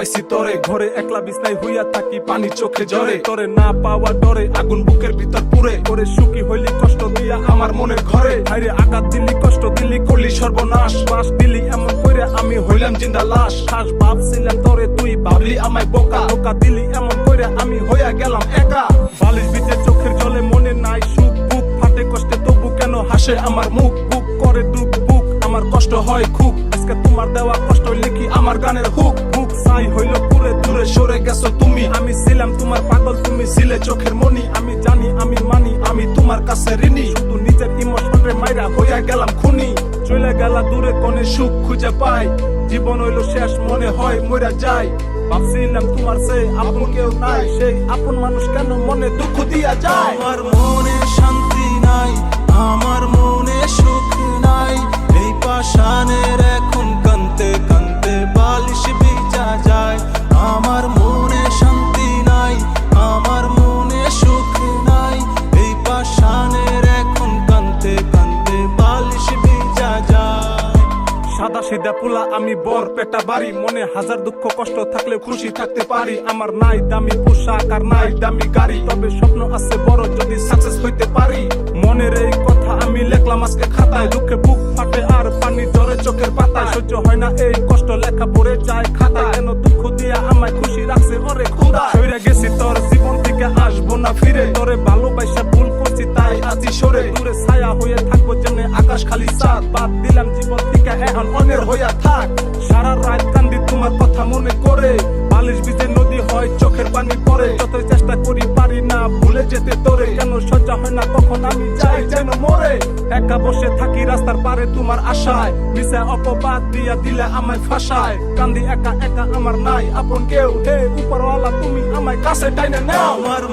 পাইছি তোরে, ঘরে একলা বিছনায় হইয়া থাকি পানি চোখে জরে, তোরে না পাওয়া ডরে আগুন বুকের ভিতর পুরে, করে সুখী হইলি কষ্ট দিয়া আমার মনের ঘরে, হাইরে আঘাত দিলি কষ্ট দিলি করলি সর্বনাশ, বাস দিলি এমন কইরা আমি হইলাম জিন্দা লাশ, খাস ভাবছিলাম তোরে তুই ভাবলি আমায় বোকা, ধোকা দিলি এমন কইরা আমি হইয়া গেলাম একা, বালিশ ভিজে চোখের জলে মনে নাই সুখ, বুক ফাটে কষ্টে তবু কেন হাসে আমার মুখ, বুক করে দুঃখ বুক আমার কষ্ট হয় খুব, আজকে তোমার দেওয়া কষ্ট লিখি আমার গানের হুক, বুক ছাই হইল পুরে দূরে সরে গেছো তুমি, আমি ছিলাম তোমার পাগল তুমি ছিলে চোখের মনি, আমি জানি আমি মানি আমি তোমার কাছে ঋণী, শুধু নিজের ইমোশনে মাইরা হইয়া গেলাম খুনি, চলে গেলা দূরে কোনে সুখ খুঁজে পাই, জীবন হইল শেষ মনে হয় মইরা যাই, ভাবছিলাম তোমার সে আপন কেউ নাই, সেই আপন মানুষ কেন মনে দুঃখ দিয়া যায়, আমার মনে শান্তি নাই, আমার মনে সুখ নাই, এই পাষাণের এখন কানতে কানতে বালিশ ভিজা যায়, আমার মনে শান্তি নাই, আমার মনে সুখ নাই, এই পাষাণের এখন কানতে কানতে বালিশ ভিজা যায়। সাদা সিধা পোলা আমি বর পেটা বাড়ি, মনে হাজার দুঃখ কষ্ট থাকলে খুশি থাকতে পারি, আমার নাই দামি পোশাক আর নাই দামি গাড়ি, তবে স্বপ্ন আছে বড় যদি সাকসেস হইতে পারি, মনের এই কথা আমি লেখলাম আজকে খাতায়, দুঃখে বুক ফাটে আর পানি ঝরে চোখের পাতায়, সহ্য হয় না এই কষ্ট লেখা পড়ে যায় খাতায়, কেন দুঃখ দিয়া আমায় খুশি রাখছে ওরে খোদা, সইরা গেছি তোর জীবন থেকে আসবো না ফিরে, তোরে ভালোবাসা ভুল করছি তাই আজি সরে, দূরে ছায়া হয়ে থাকবো যেমনে আকাশ খালি চাঁদ, বাদ দিলাম জীবন থেকে এখন অনের হইয়া থাক, সারা রাত কান্দি তোমার কথা মনে করে, বালিশ ভিজে নদী হয় চোখের পানি পড়ে, যতই চেষ্টা করি পারি না ভুলে যেতে তোরে, কেন সহ্য হয় না কখন আমি যাই যেন মরে, একা বসে থাকি রাস্তার পারে তোমার আশায়, মিশা অপবাদ দিয়া দিলে আমায় ফাঁসায়, কান্দি একা একা আমার নাই আপন কেউ, হে উপরওয়ালা তুমি আমায় কাছে টাইনে নাও, আমার